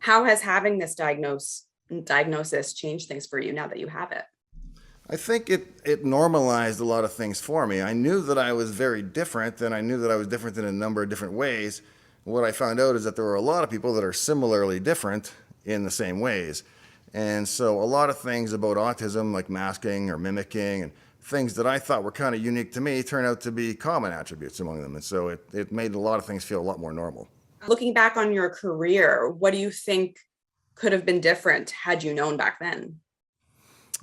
How has having this diagnosis changed things for you now that you have it? I think it normalized a lot of things for me. I knew that I was very different, and I knew that I was different in a number of different ways. What I found out is that there were a lot of people that are similarly different in the same ways. And so a lot of things about autism, like masking or mimicking, and things that I thought were kind of unique to me, turn out to be common attributes among them. And so it made a lot of things feel a lot more normal. Looking back on your career, what do you think could have been different had you known back then?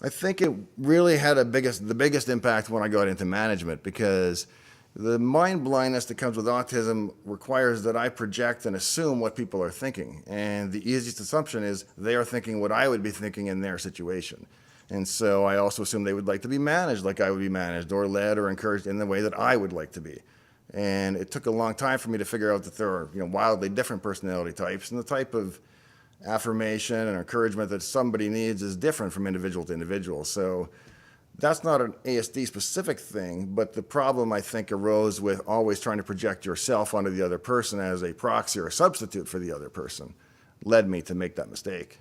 I think it really had the biggest impact when I got into management because the mind blindness that comes with autism requires that I project and assume what people are thinking. And the easiest assumption is they are thinking what I would be thinking in their situation. And so I also assume they would like to be managed like I would be managed, or led or encouraged in the way that I would like to be. And it took a long time for me to figure out that there are, wildly different personality types, and the type of affirmation and encouragement that somebody needs is different from individual to individual. So that's not an ASD specific thing, but the problem I think arose with always trying to project yourself onto the other person as a proxy or a substitute for the other person led me to make that mistake.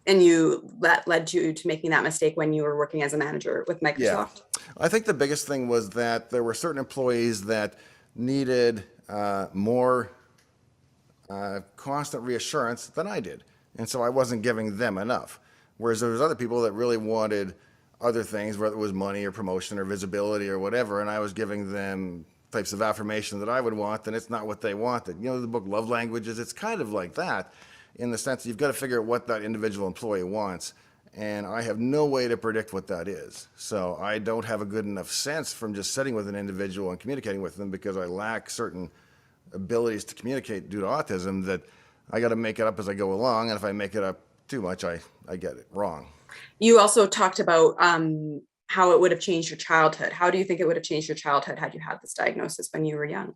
And that led you to making that mistake when you were working as a manager with Yeah. Microsoft? I think the biggest thing was that there were certain employees that needed more constant reassurance than I did. And so I wasn't giving them enough. Whereas there was other people that really wanted other things, whether it was money or promotion or visibility or whatever, and I was giving them types of affirmation that I would want, and it's not what they wanted. The book Love Languages, it's kind of like that in the sense that you've got to figure out what that individual employee wants, and I have no way to predict what that is. So I don't have a good enough sense from just sitting with an individual and communicating with them because I lack certain abilities to communicate due to autism that I got to make it up as I go along, and if I make it up too much, I get it wrong. You also talked about how it would have changed your childhood. How do you think it would have changed your childhood had you had this diagnosis when you were young?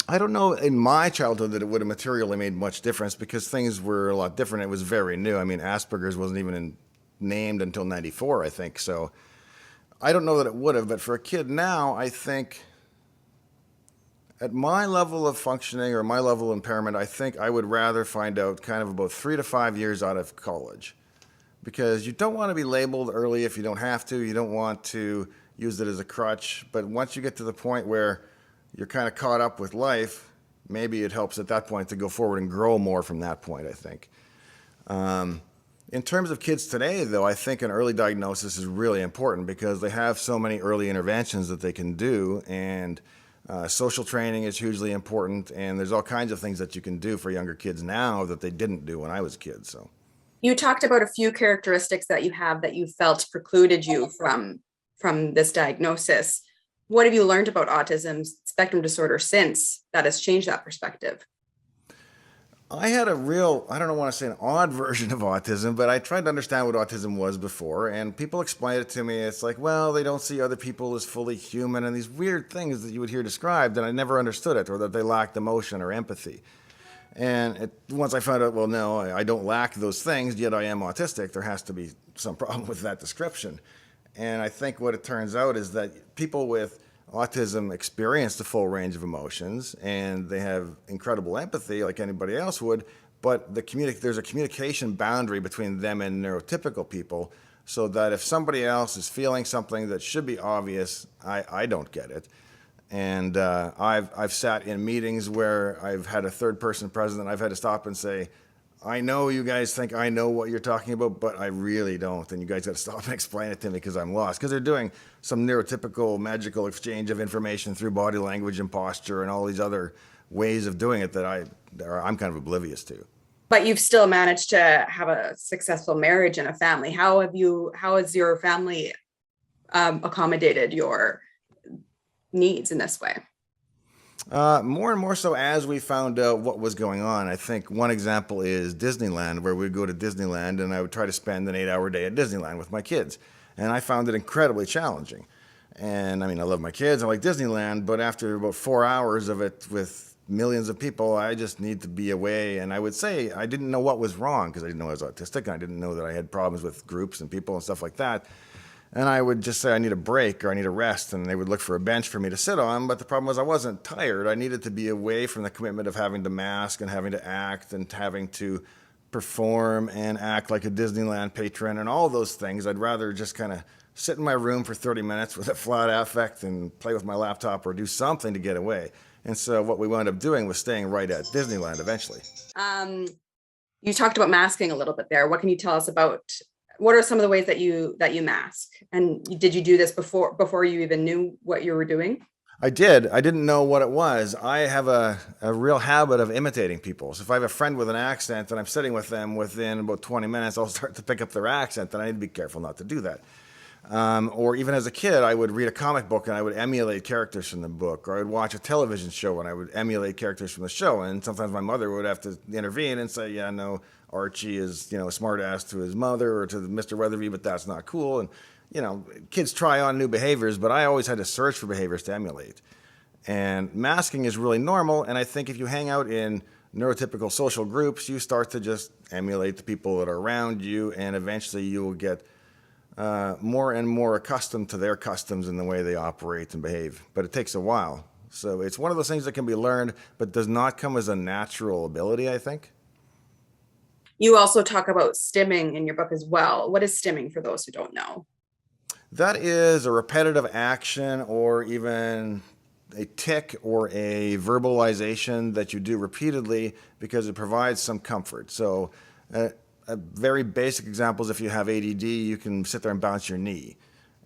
I don't know in my childhood that it would have materially made much difference because things were a lot different. It was very new. I mean, Asperger's wasn't even named until '94, I think. So I don't know that it would have, but for a kid now, I think at my level of functioning or my level of impairment, I think I would rather find out kind of about 3 to 5 years out of college because you don't want to be labeled early if you don't have to. You don't want to use it as a crutch. But once you get to the point where you're kind of caught up with life, maybe it helps at that point to go forward and grow more from that point, I think. In terms of kids today, though, I think an early diagnosis is really important because they have so many early interventions that they can do, and social training is hugely important, and there's all kinds of things that you can do for younger kids now that they didn't do when I was a kid. So You talked about a few characteristics that you have that you felt precluded you from this diagnosis. What have you learned about autism spectrum disorder since that has changed that perspective? I had a real, I don't want to say an odd version of autism, but I tried to understand what autism was before, and people explained it to me. It's like, well, they don't see other people as fully human, and these weird things that you would hear described, and I never understood it, or that they lacked emotion or empathy. And once I found out, well, no, I don't lack those things, yet I am autistic, there has to be some problem with that description. And I think what it turns out is that people with autism experience the full range of emotions and they have incredible empathy like anybody else would, but there's a communication boundary between them and neurotypical people so that if somebody else is feeling something that should be obvious, I don't get it. And I've sat in meetings where I've had a third person present and I've had to stop and say, I know you guys think I know what you're talking about, but I really don't. And you guys got to stop and explain it to me because I'm lost. Because they're doing some neurotypical magical exchange of information through body language and posture and all these other ways of doing it that I'm kind of oblivious to. But you've still managed to have a successful marriage and a family. How has your family accommodated your needs in this way? More and more so as we found out what was going on. I think one example is Disneyland, where we'd go to Disneyland and I would try to spend an 8-hour day at Disneyland with my kids. And I found it incredibly challenging. And I mean, I love my kids, I like Disneyland, but after about 4 hours of it with millions of people, I just need to be away. And I would say I didn't know what was wrong because I didn't know I was autistic and I didn't know that I had problems with groups and people and stuff like that. And I would just say, I need a break or I need a rest. And they would look for a bench for me to sit on. But the problem was I wasn't tired. I needed to be away from the commitment of having to mask and having to act and having to perform and act like a Disneyland patron and all those things. I'd rather just kind of sit in my room for 30 minutes with a flat affect and play with my laptop or do something to get away. And so what we wound up doing was staying right at Disneyland eventually. You talked about masking a little bit there. What can you tell us about, what are some of the ways that you mask? And did you do this before you even knew what you were doing? I did. I didn't know what it was. I have a real habit of imitating people. So if I have a friend with an accent and I'm sitting with them, within about 20 minutes, I'll start to pick up their accent, and I need to be careful not to do that. Or even as a kid, I would read a comic book and I would emulate characters from the book, or I would watch a television show and I would emulate characters from the show. And sometimes my mother would have to intervene and say, yeah, no, Archie is, a smart ass to his mother or to Mr. Weatherby, but that's not cool. And, kids try on new behaviors, but I always had to search for behaviors to emulate. And masking is really normal. And I think if you hang out in neurotypical social groups, you start to just emulate the people that are around you, and eventually you will get more and more accustomed to their customs and the way they operate and behave. But it takes a while. So it's one of those things that can be learned, but does not come as a natural ability, I think. You also talk about stimming in your book as well. What is stimming for those who don't know? That is a repetitive action or even a tick or a verbalization that you do repeatedly because it provides some comfort. So a very basic example is if you have ADD, you can sit there and bounce your knee.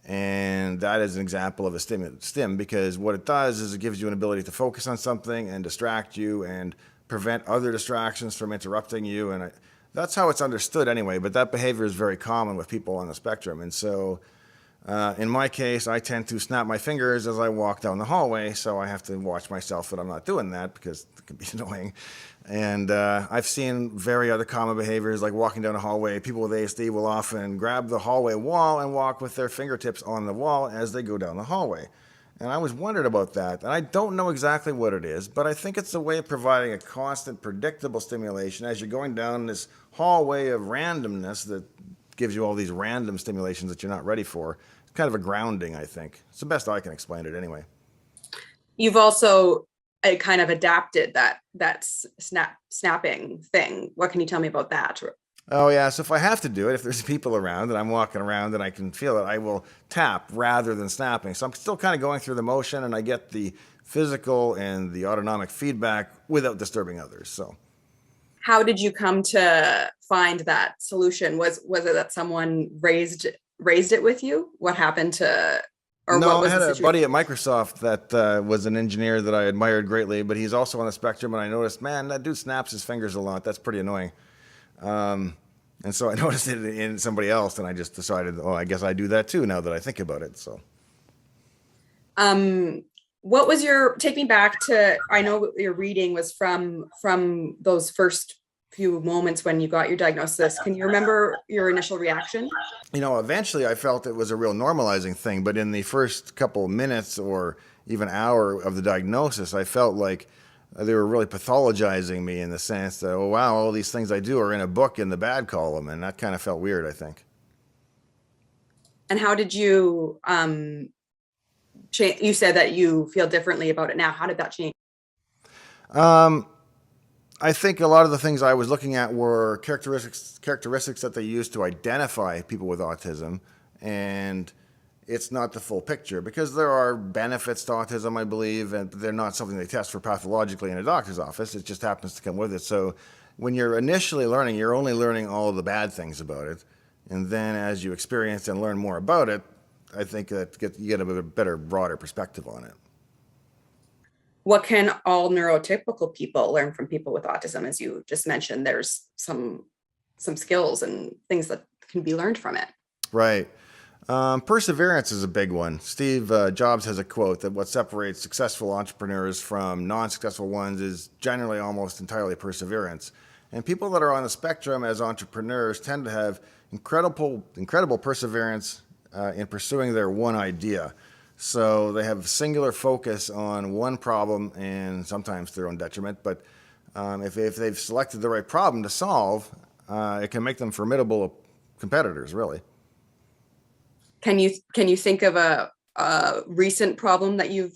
And that is an example of a stim because what it does is it gives you an ability to focus on something and distract you and prevent other distractions from interrupting you. And that's how it's understood anyway, but that behavior is very common with people on the spectrum. And so in my case, I tend to snap my fingers as I walk down the hallway, so I have to watch myself that I'm not doing that because it can be annoying. And I've seen very other common behaviors like walking down a hallway. People with ASD will often grab the hallway wall and walk with their fingertips on the wall as they go down the hallway. And I was wondering about that. And I don't know exactly what it is, but I think it's a way of providing a constant, predictable stimulation as you're going down this hallway of randomness that gives you all these random stimulations that you're not ready for. It's kind of a grounding, I think. It's the best I can explain it anyway. You've also kind of adapted that snapping thing. What can you tell me about that? Oh, yeah. So if I have to do it, if there's people around and I'm walking around and I can feel it, I will tap rather than snapping. So I'm still kind of going through the motion and I get the physical and the autonomic feedback without disturbing others. So how did you come to find that solution? Was it that someone raised it with you? What happened to, or no, what was I had the a situation? buddy at Microsoft that was an engineer that I admired greatly, but he's also on the spectrum, and I noticed, man, that dude snaps his fingers a lot. That's pretty annoying. And so I noticed it in somebody else, and I just decided, oh, I guess I do that too now that I think about it. So, what was take me back to, I know your reading was from those first few moments when you got your diagnosis. Can you remember your initial reaction? Eventually I felt it was a real normalizing thing, but in the first couple of minutes or even hour of the diagnosis, I felt like they were really pathologizing me in the sense that, oh, wow, all these things I do are in a book in the bad column. And that kind of felt weird, I think. And how did you, you said that you feel differently about it now. How did that change? I think a lot of the things I was looking at were characteristics that they use to identify people with autism. And it's not the full picture because there are benefits to autism, I believe, and they're not something they test for pathologically in a doctor's office. It just happens to come with it. So when you're initially learning, you're only learning all the bad things about it. And then as you experience and learn more about it, I think that you get a better, broader perspective on it. What can all neurotypical people learn from people with autism? As you just mentioned, there's some skills and things that can be learned from it. Right. Perseverance is a big one. Steve Jobs has a quote that what separates successful entrepreneurs from non-successful ones is generally almost entirely perseverance. And people that are on the spectrum as entrepreneurs tend to have incredible perseverance in pursuing their one idea. So they have singular focus on one problem and sometimes to their own detriment. But if they've selected the right problem to solve, it can make them formidable competitors, really. Can you think of a recent problem that you've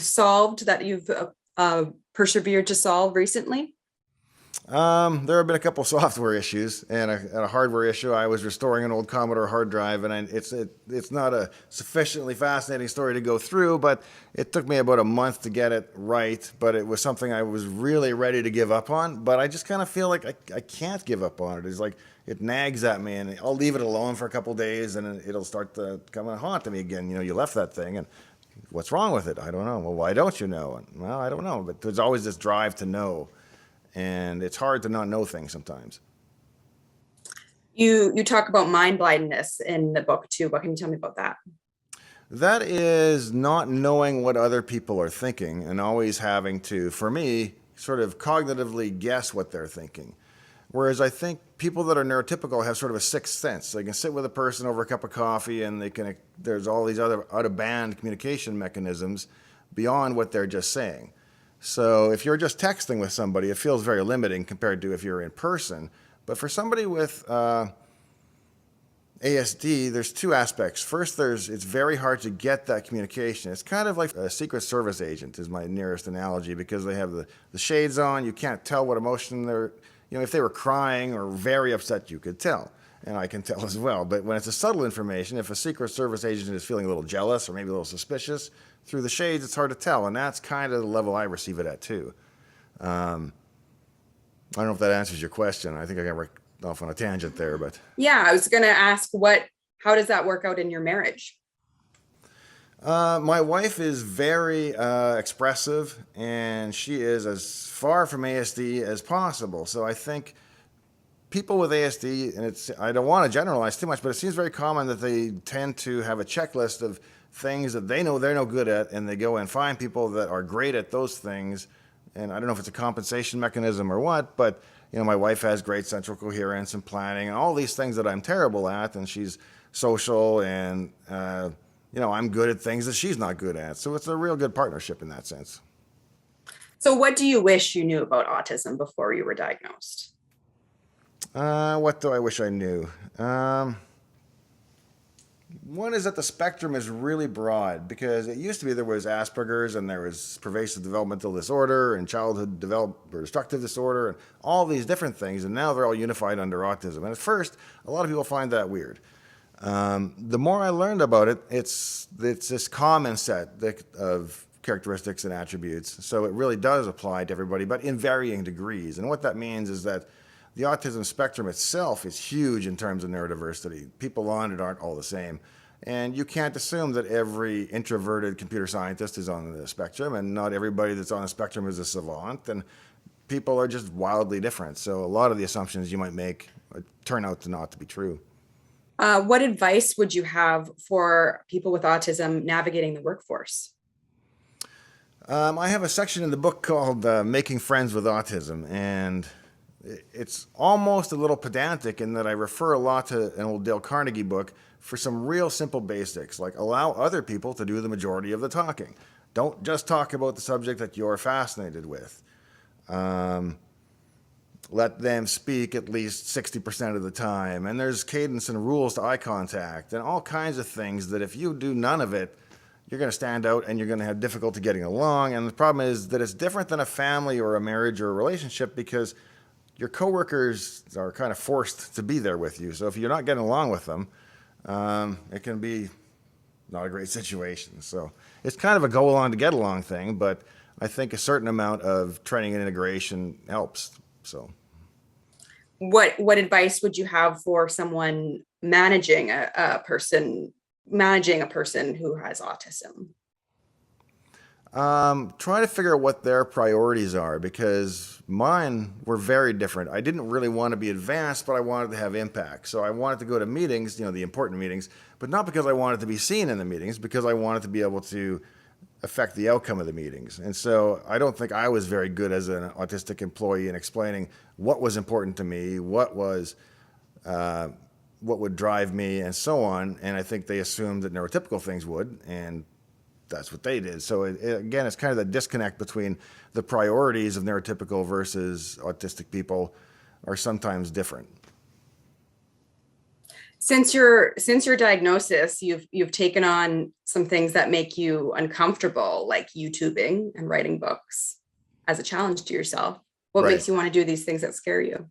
solved, that you've persevered to solve recently? There have been a couple software issues and a hardware issue. I was restoring an old Commodore hard drive, and it's not a sufficiently fascinating story to go through, but it took me about a month to get it right. But it was something I was really ready to give up on. But I just kind of feel like I can't give up on it. It's like it nags at me, and I'll leave it alone for a couple days, and it'll start to come and haunt me again. You know, you left that thing, and what's wrong with it? I don't know. Well, why don't you know? And, well, I don't know. But there's always this drive to know. And it's hard to not know things sometimes. You talk about mind blindness in the book too. What can you tell me about that? That is not knowing what other people are thinking and always having to, for me, sort of cognitively guess what they're thinking. Whereas I think people that are neurotypical have sort of a sixth sense. They can sit with a person over a cup of coffee, and there's all these other out-of-band communication mechanisms beyond what they're just saying. So if you're just texting with somebody, it feels very limiting compared to if you're in person. But for somebody with ASD, there's two aspects. First, it's very hard to get that communication. It's kind of like a Secret Service agent is my nearest analogy, because they have the shades on. You can't tell what emotion if they were crying or very upset, you could tell. And I can tell as well. But when it's a subtle information, if a Secret Service agent is feeling a little jealous or maybe a little suspicious, through the shades, it's hard to tell. And that's kind of the level I receive it at, too. I don't know if that answers your question. I think I got off on a tangent there, but. Yeah, I was going to ask how does that work out in your marriage? My wife is very expressive, and she is as far from ASD as possible. So I think people with ASD, and I don't want to generalize too much, but it seems very common that they tend to have a checklist of things that they know they're no good at, and they go and find people that are great at those things. And I don't know if it's a compensation mechanism or what, but my wife has great central coherence and planning and all these things that I'm terrible at, and she's social, and I'm good at things that she's not good at. So it's a real good partnership in that sense. So what do you wish you knew about autism before you were diagnosed? What do I wish I knew? One is that the spectrum is really broad, because it used to be there was Aspergers, and there was pervasive developmental disorder and childhood destructive disorder and all these different things, and now they're all unified under autism. And at first, a lot of people find that weird. The more I learned about it, it's this common set of characteristics and attributes, so it really does apply to everybody, but in varying degrees. And what that means is that the autism spectrum itself is huge in terms of neurodiversity. People on it aren't all the same. And you can't assume that every introverted computer scientist is on the spectrum, and not everybody that's on the spectrum is a savant. And people are just wildly different. So a lot of the assumptions you might make turn out to not to be true. What advice would you have for people with autism navigating the workforce? I have a section in the book called Making Friends with Autism, and it's almost a little pedantic in that I refer a lot to an old Dale Carnegie book for some real simple basics, like allow other people to do the majority of the talking. Don't just talk about the subject that you're fascinated with. Let them speak at least 60% of the time. And there's cadence and rules to eye contact and all kinds of things that if you do none of it, you're going to stand out and you're going to have difficulty getting along. And the problem is that it's different than a family or a marriage or a relationship, because your coworkers are kind of forced to be there with you. So if you're not getting along with them, it can be not a great situation. So it's kind of a go along to get along thing, but I think a certain amount of training and integration helps. So what advice would you have for someone managing a person who has autism? Try to figure out what their priorities are, because mine were very different. I didn't really want to be advanced, but I wanted to have impact. So I wanted to go to meetings, the important meetings, but not because I wanted to be seen in the meetings, because I wanted to be able to affect the outcome of the meetings. And so I don't think I was very good as an autistic employee in explaining what was important to me, what would drive me, and so on. And I think they assumed that neurotypical things would, and that's what they did. So again, it's kind of the disconnect between the priorities of neurotypical versus autistic people are sometimes different. Since your diagnosis, you've taken on some things that make you uncomfortable, like YouTubing and writing books as a challenge to yourself. What Right. makes you want to do these things that scare you?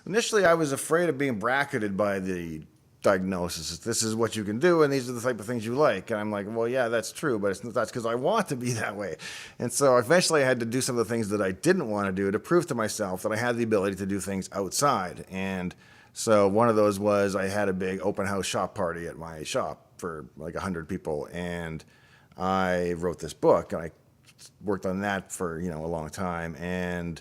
Initially, I was afraid of being bracketed by the diagnosis. This is what you can do, and these are the type of things you like. And I'm like, well, yeah, that's true, but that's because I want to be that way. And so eventually, I had to do some of the things that I didn't want to do to prove to myself that I had the ability to do things outside. And so one of those was I had a big open house shop party at my shop for like 100 people, and I wrote this book, and I worked on that for a long time, and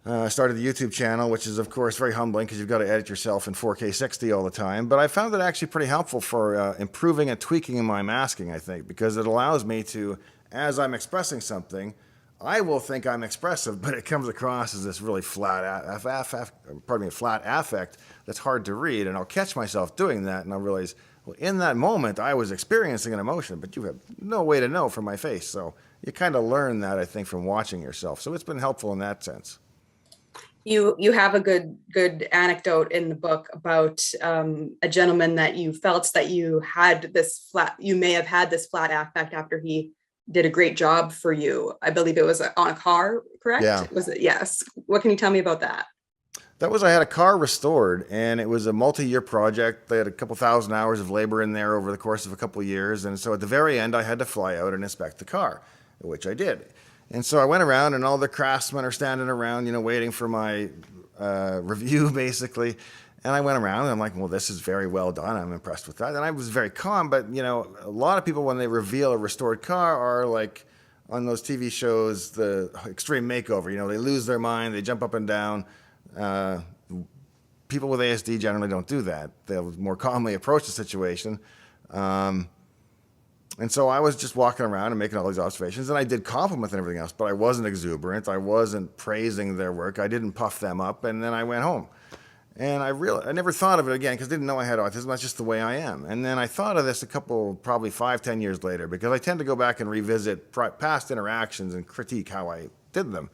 I started the YouTube channel, which is, of course, very humbling because you've got to edit yourself in 4K 60 all the time. But I found it actually pretty helpful for improving and tweaking my masking, I think, because it allows me to, as I'm expressing something, I will think I'm expressive, but it comes across as this really flat affect that's hard to read. And I'll catch myself doing that, and I'll realize, well, in that moment, I was experiencing an emotion, but you have no way to know from my face. So you kind of learn that, I think, from watching yourself. So it's been helpful in that sense. You have a good anecdote in the book about a gentleman that you felt that you may have had this flat affect after he did a great job for you. I believe it was on a car, correct? Yeah. Was it? Yes. What can you tell me about that? I had a car restored, and it was a multi-year project. They had a couple thousand hours of labor in there over the course of a couple of years. And so at the very end, I had to fly out and inspect the car, which I did. And so I went around, and all the craftsmen are standing around, waiting for my review, basically. And I went around, and I'm like, well, this is very well done. I'm impressed with that. And I was very calm, but, a lot of people, when they reveal a restored car, are like on those TV shows, the extreme makeover. They lose their mind, they jump up and down. People with ASD generally don't do that. They'll more calmly approach the situation. And so I was just walking around and making all these observations, and I did compliment and everything else, but I wasn't exuberant. I wasn't praising their work. I didn't puff them up, and then I went home. And I never thought of it again because I didn't know I had autism. That's just the way I am. And then I thought of this a couple, probably 5-10 years later, because I tend to go back and revisit past interactions and critique how I did them.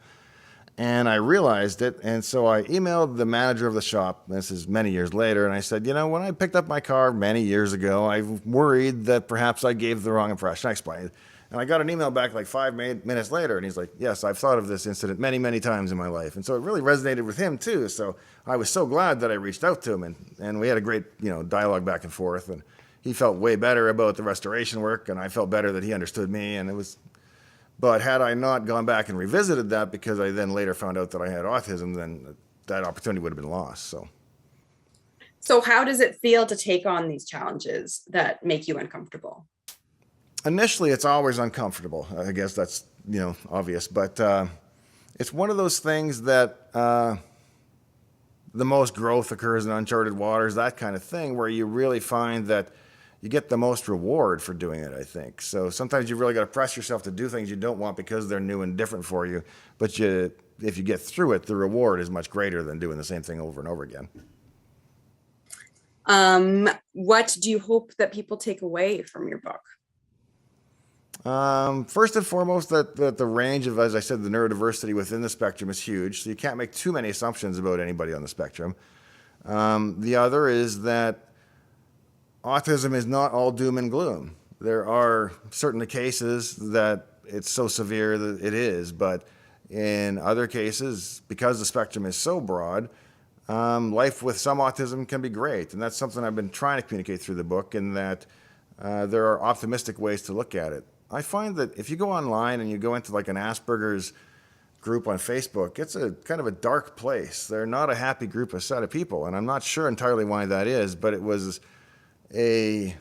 And I realized it, and so I emailed the manager of the shop, this is many years later, and I said, when I picked up my car many years ago, I worried that perhaps I gave the wrong impression. I explained. And I got an email back like 5 minutes later, and he's like, yes, I've thought of this incident many, many times in my life. And so it really resonated with him, too. So I was so glad that I reached out to him, and we had a great dialogue back and forth, and he felt way better about the restoration work, and I felt better that he understood me, and it was... But had I not gone back and revisited that, because I then later found out that I had autism, then that opportunity would have been lost. So how does it feel to take on these challenges that make you uncomfortable? Initially, it's always uncomfortable. I guess that's, obvious. But it's one of those things that the most growth occurs in uncharted waters, that kind of thing, where you really find that you get the most reward for doing it, I think. So sometimes you really got to press yourself to do things you don't want because they're new and different for you. But if you get through it, the reward is much greater than doing the same thing over and over again. What do you hope that people take away from your book? First and foremost, that the range of, as I said, the neurodiversity within the spectrum is huge. So you can't make too many assumptions about anybody on the spectrum. The other is that autism is not all doom and gloom. There are certain cases that it's so severe that it is, but in other cases, because the spectrum is so broad, life with some autism can be great. And that's something I've been trying to communicate through the book, in that there are optimistic ways to look at it. I find that if you go online and you go into like an Aspergers group on Facebook, it's a kind of a dark place. They're not a happy group, a set of people, and I'm not sure entirely why that is, but it was something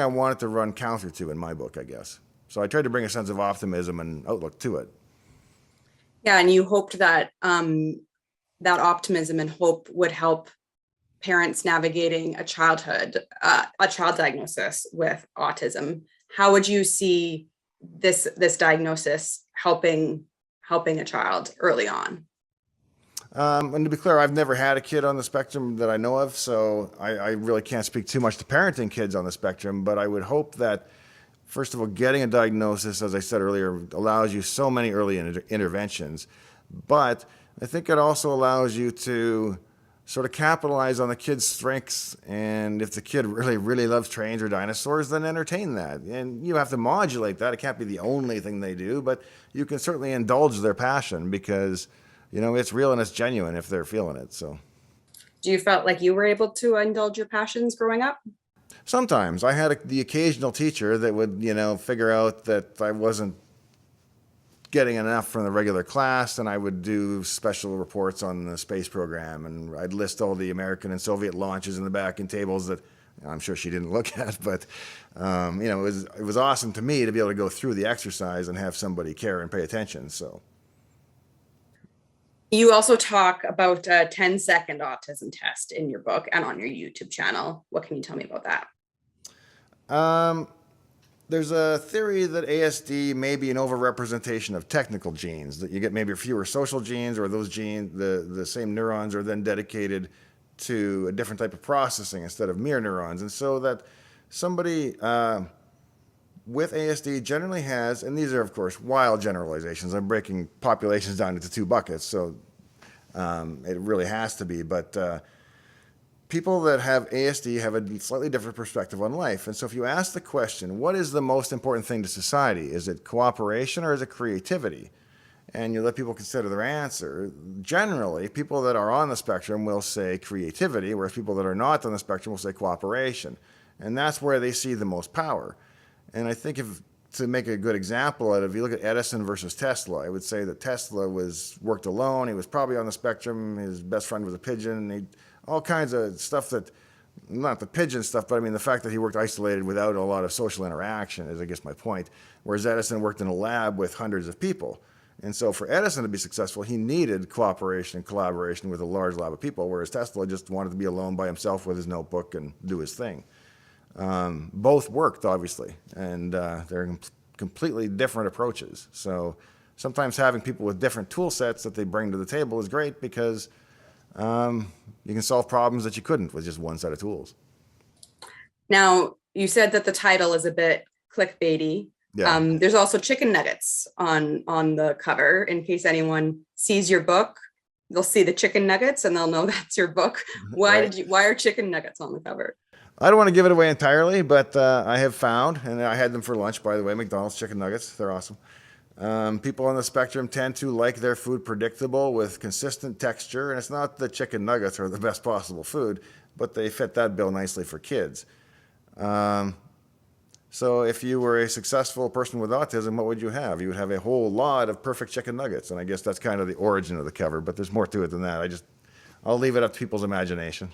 I wanted to run counter to in my book, I guess. So I tried to bring a sense of optimism and outlook to it. Yeah, and you hoped that that optimism and hope would help parents navigating a child diagnosis with autism. How would you see this diagnosis helping a child early on? And to be clear, I've never had a kid on the spectrum that I know of, so I really can't speak too much to parenting kids on the spectrum, but I would hope that, first of all, getting a diagnosis, as I said earlier, allows you so many early interventions, but I think it also allows you to sort of capitalize on the kid's strengths. And if the kid really, really loves trains or dinosaurs, then entertain that. And you have to modulate that. It can't be the only thing they do, but you can certainly indulge their passion because, it's real and it's genuine if they're feeling it. So Do you felt like you were able to indulge your passions growing up? sometimes I had the occasional teacher that would, figure out that I wasn't getting enough from the regular class, and I would do special reports on the space program, and I'd list all the American and Soviet launches in the back in tables that I'm sure she didn't look at, but it was awesome to me to be able to go through the exercise and have somebody care and pay attention. So You also talk about a 10-second autism test in your book and on your YouTube channel. What can you tell me about that? There's a theory that ASD may be an overrepresentation of technical genes, that you get maybe fewer social genes, or those genes, the same neurons are then dedicated to a different type of processing instead of mere neurons. And so that somebody with ASD generally has, and these are of course wild generalizations, I'm breaking populations down into two buckets, so it really has to be, but people that have ASD have a slightly different perspective on life. And so if you ask the question, what is the most important thing to society? Is it cooperation or is it creativity? And you let people consider their answer. Generally, people that are on the spectrum will say creativity, whereas people that are not on the spectrum will say cooperation. And that's where they see the most power. And I think to make a good example out of, if you look at Edison versus Tesla, I would say that Tesla worked alone. He was probably on the spectrum. His best friend was a pigeon. All kinds of stuff that, not the pigeon stuff, but I mean the fact that he worked isolated without a lot of social interaction is, I guess, my point. Whereas Edison worked in a lab with hundreds of people. And so for Edison to be successful, he needed cooperation and collaboration with a large lab of people, whereas Tesla just wanted to be alone by himself with his notebook and do his thing. Both worked, obviously, and they're completely different approaches. So sometimes having people with different tool sets that they bring to the table is great because you can solve problems that you couldn't with just one set of tools. Now, you said that the title is a bit clickbaity. Yeah. There's also chicken nuggets on the cover. In case anyone sees your book, they'll see the chicken nuggets and they'll know that's your book. Why are chicken nuggets on the cover? I don't want to give it away entirely, but I have found, and I had them for lunch, by the way, McDonald's chicken nuggets. They're awesome. People on the spectrum tend to like their food predictable with consistent texture, and it's not that chicken nuggets are the best possible food, but they fit that bill nicely for kids. So if you were a successful person with autism, what would you have? You would have a whole lot of perfect chicken nuggets, and I guess that's kind of the origin of the cover, but there's more to it than that. I'll leave it up to people's imagination.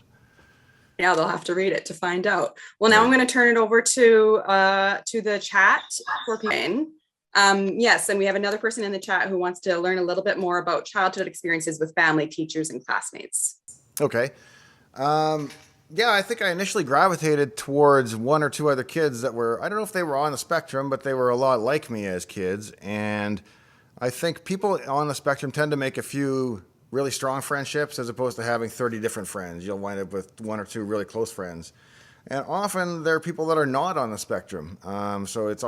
Yeah, they'll have to read it to find out. Well, now I'm going to turn it over to the chat for Payne. Yes, and we have another person in the chat who wants to learn a little bit more about childhood experiences with family, teachers, and classmates. Okay. Yeah, I think I initially gravitated towards one or two other kids that were, I don't know if they were on the spectrum, but they were a lot like me as kids. And I think people on the spectrum tend to make a few really strong friendships as opposed to having 30 different friends. You'll wind up with one or two really close friends. And often there are people that are not on the spectrum. So it's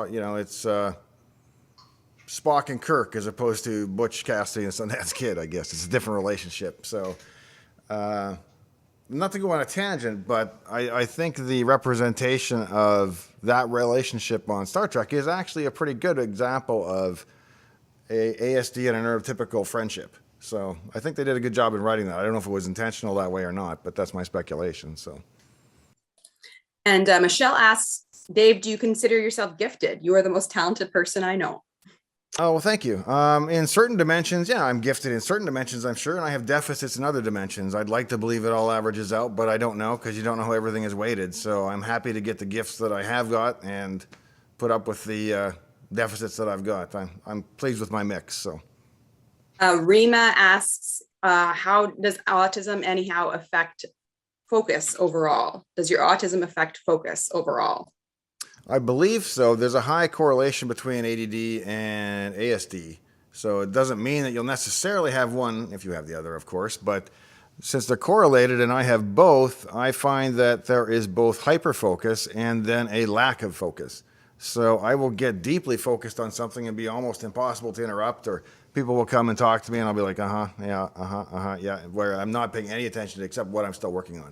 Spock and Kirk as opposed to Butch Cassidy and Sundance Kid, I guess. It's a different relationship. So not to go on a tangent, but I think the representation of that relationship on Star Trek is actually a pretty good example of a ASD and a neurotypical friendship. So I think they did a good job in writing that. I don't know if it was intentional that way or not, but that's my speculation. So. And Michelle asks, Dave, do you consider yourself gifted? You are the most talented person I know. Oh, well, thank you. In certain dimensions, yeah, I'm gifted in certain dimensions, I'm sure, and I have deficits in other dimensions. I'd like to believe it all averages out, but I don't know because you don't know how everything is weighted. So I'm happy to get the gifts that I have got and put up with the deficits that I've got. I'm pleased with my mix. So. Rima asks, how does autism anyhow affect focus overall? Does your autism affect focus overall? I believe so. There's a high correlation between ADD and ASD. So it doesn't mean that you'll necessarily have one if you have the other, of course. But since they're correlated and I have both, I find that there is both hyperfocus and then a lack of focus. So I will get deeply focused on something and be almost impossible to interrupt or people will come and talk to me and I'll be like, yeah, where I'm not paying any attention except what I'm still working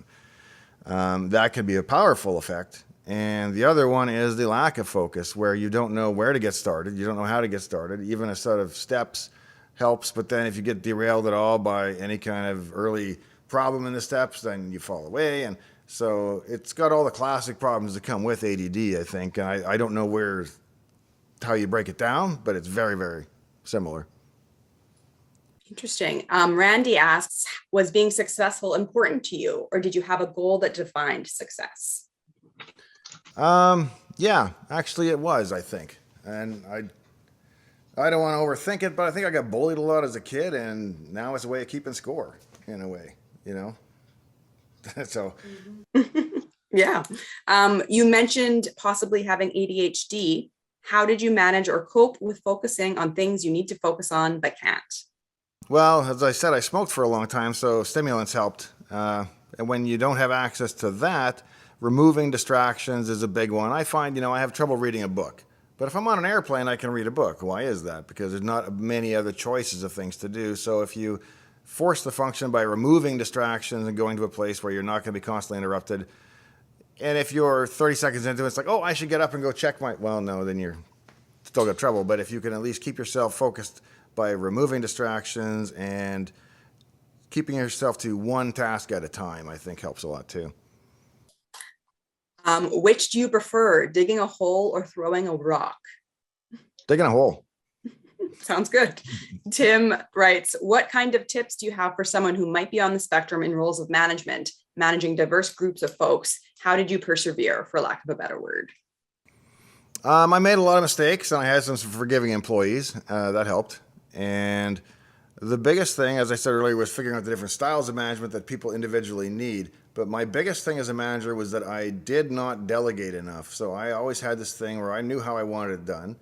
on. That could be a powerful effect. And the other one is the lack of focus, where you don't know where to get started. You don't know how to get started. Even a set of steps helps, but then if you get derailed at all by any kind of early problem in the steps, then you fall away. And so it's got all the classic problems that come with ADD, I think. And I don't know how you break it down, but it's very, very similar. Interesting. Randy asks, was being successful important to you, or did you have a goal that defined success? Yeah, actually it was, I think. And I don't want to overthink it, but I think I got bullied a lot as a kid, and now it's a way of keeping score in a way, you know? So. Yeah. You mentioned possibly having ADHD. How did you manage or cope with focusing on things you need to focus on but can't? Well, as I said, I smoked for a long time, so stimulants helped. And when you don't have access to that, removing distractions is a big one. I find, I have trouble reading a book. But if I'm on an airplane, I can read a book. Why is that? Because there's not many other choices of things to do. So if you force the function by removing distractions and going to a place where you're not going to be constantly interrupted, and if you're 30 seconds into it, it's like, oh, I should get up and go check well, no, then you're still got trouble. But if you can at least keep yourself focused by removing distractions and keeping yourself to one task at a time, I think helps a lot too. Which do you prefer, digging a hole or throwing a rock? Digging a hole. Sounds good. Tim writes, what kind of tips do you have for someone who might be on the spectrum in roles of management, managing diverse groups of folks? How did you persevere, for lack of a better word? I made a lot of mistakes, and I had some forgiving employees. That helped. And the biggest thing, as I said earlier, was figuring out the different styles of management that people individually need. But my biggest thing as a manager was that I did not delegate enough. So I always had this thing where I knew how I wanted it done,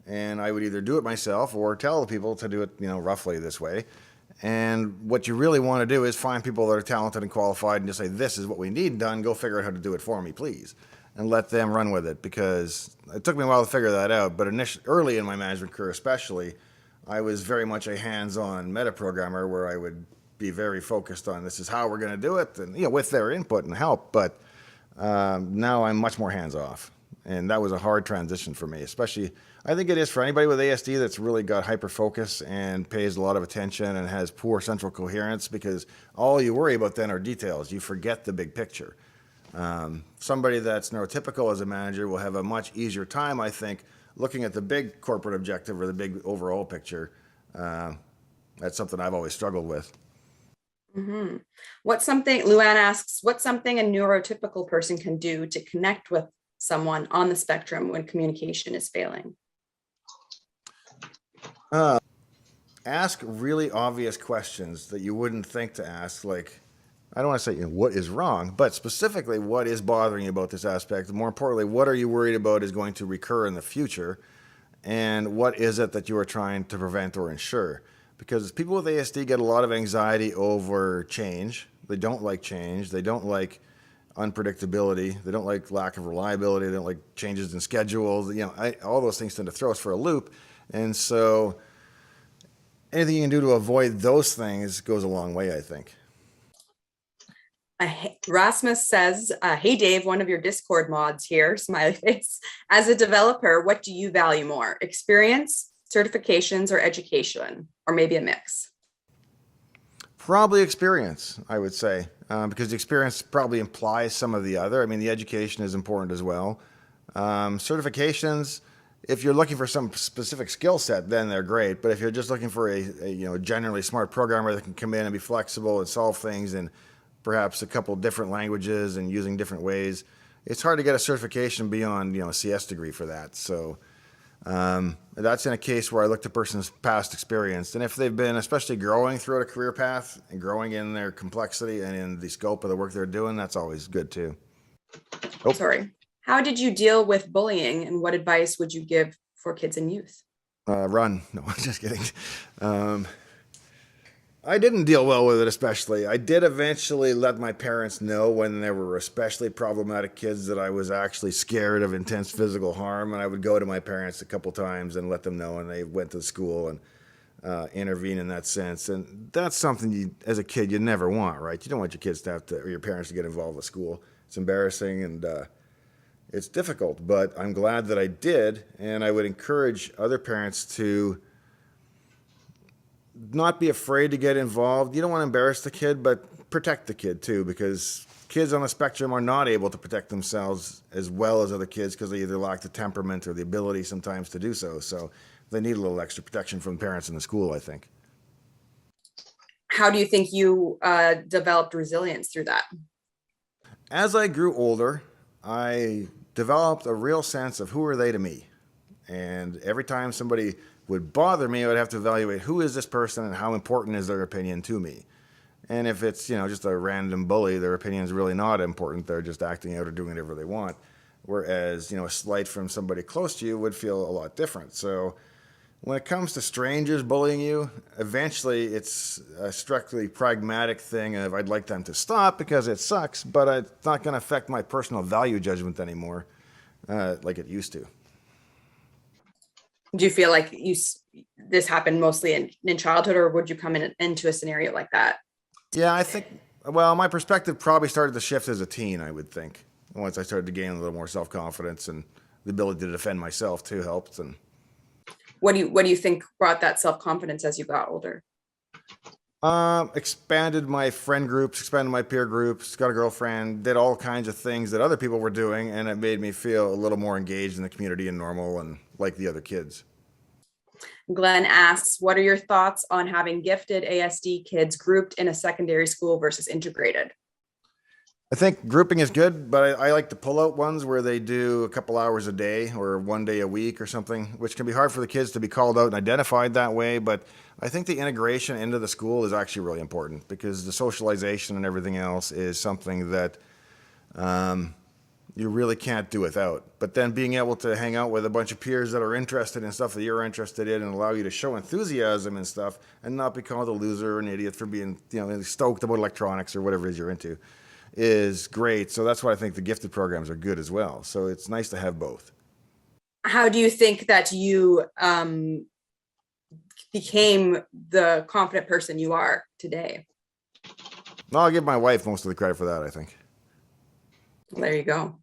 and I would either do it myself or tell the people to do it, roughly this way. And what you really want to do is find people that are talented and qualified and just say, this is what we need done. Go figure out how to do it for me, please. And let them run with it, because it took me a while to figure that out. But early in my management career especially, I was very much a hands-on metaprogrammer where I would be very focused on this is how we're going to do it, and with their input and help. But now I'm much more hands-off, and that was a hard transition for me. Especially, I think it is for anybody with ASD that's really got hyper-focus and pays a lot of attention and has poor central coherence, because all you worry about then are details. You forget the big picture. Somebody that's neurotypical as a manager will have a much easier time, I think, looking at the big corporate objective or the big overall picture. That's something I've always struggled with. Mm-hmm. Luann asks, what's something a neurotypical person can do to connect with someone on the spectrum when communication is failing? Ask really obvious questions that you wouldn't think to ask, like, I don't want to say, what is wrong, but specifically, what is bothering you about this aspect? And more importantly, what are you worried about is going to recur in the future? And what is it that you are trying to prevent or ensure? Because people with ASD get a lot of anxiety over change. They don't like change. They don't like unpredictability. They don't like lack of reliability. They don't like changes in schedules. All those things tend to throw us for a loop. And so anything you can do to avoid those things goes a long way, I think. Rasmus says, hey, Dave, one of your Discord mods here, smiley face. As a developer, what do you value more? Experience, certifications, or education? Or maybe a mix? Probably experience, I would say, because the experience probably implies some of the other. I mean, the education is important as well. Certifications, if you're looking for some specific skill set, then they're great. But if you're just looking for a generally smart programmer that can come in and be flexible and solve things in perhaps a couple different languages and using different ways, it's hard to get a certification beyond a CS degree for that. So that's in a case where I look to a person's past experience, and if they've been especially growing throughout a career path and growing in their complexity and in the scope of the work they're doing, that's always good too. Oh. Sorry. How did you deal with bullying, and what advice would you give for kids and youth? Run. No, I'm just kidding. I didn't deal well with it, especially. I did eventually let my parents know when there were especially problematic kids that I was actually scared of intense physical harm, and I would go to my parents a couple times and let them know, and they went to school, and intervene in that sense. And that's something you, as a kid, you never want, right? You don't want your kids to have to, or your parents to get involved with school. It's embarrassing and it's difficult, but I'm glad that I did. And I would encourage other parents to not be afraid to get involved. You don't want to embarrass the kid, but protect the kid too, because kids on the spectrum are not able to protect themselves as well as other kids because they either lack the temperament or the ability sometimes to do so. So they need a little extra protection from parents in the school, I think. How do you think you developed resilience through that? As I grew older, I developed a real sense of who are they to me. And every time somebody would bother me, I would have to evaluate who is this person and how important is their opinion to me. And if it's, just a random bully, their opinion is really not important. They're just acting out or doing whatever they want. Whereas, a slight from somebody close to you would feel a lot different. So when it comes to strangers bullying you, eventually it's a strictly pragmatic thing of I'd like them to stop because it sucks, but it's not going to affect my personal value judgment anymore like it used to. Do you feel like this happened mostly in childhood, or would you come into a scenario like that? Yeah, I think, well, my perspective probably started to shift as a teen, I would think. Once I started to gain a little more self-confidence and the ability to defend myself too helped. And what do you think brought that self-confidence as you got older? Expanded my friend groups, expanded my peer groups, got a girlfriend, did all kinds of things that other people were doing, and it made me feel a little more engaged in the community and normal and like the other kids. Glenn asks, what are your thoughts on having gifted ASD kids grouped in a secondary school versus integrated? I think grouping is good, but I like to pull out ones where they do a couple hours a day or one day a week or something, which can be hard for the kids to be called out and identified that way. But I think the integration into the school is actually really important because the socialization and everything else is something that you really can't do without. But then being able to hang out with a bunch of peers that are interested in stuff that you're interested in and allow you to show enthusiasm and stuff and not be called a loser or an idiot for being stoked about electronics or whatever it is you're into is great. So that's why I think the gifted programs are good as well. So it's nice to have both. How do you think that you became the confident person you are today? I'll give my wife most of the credit for that, I think. Well, there you go.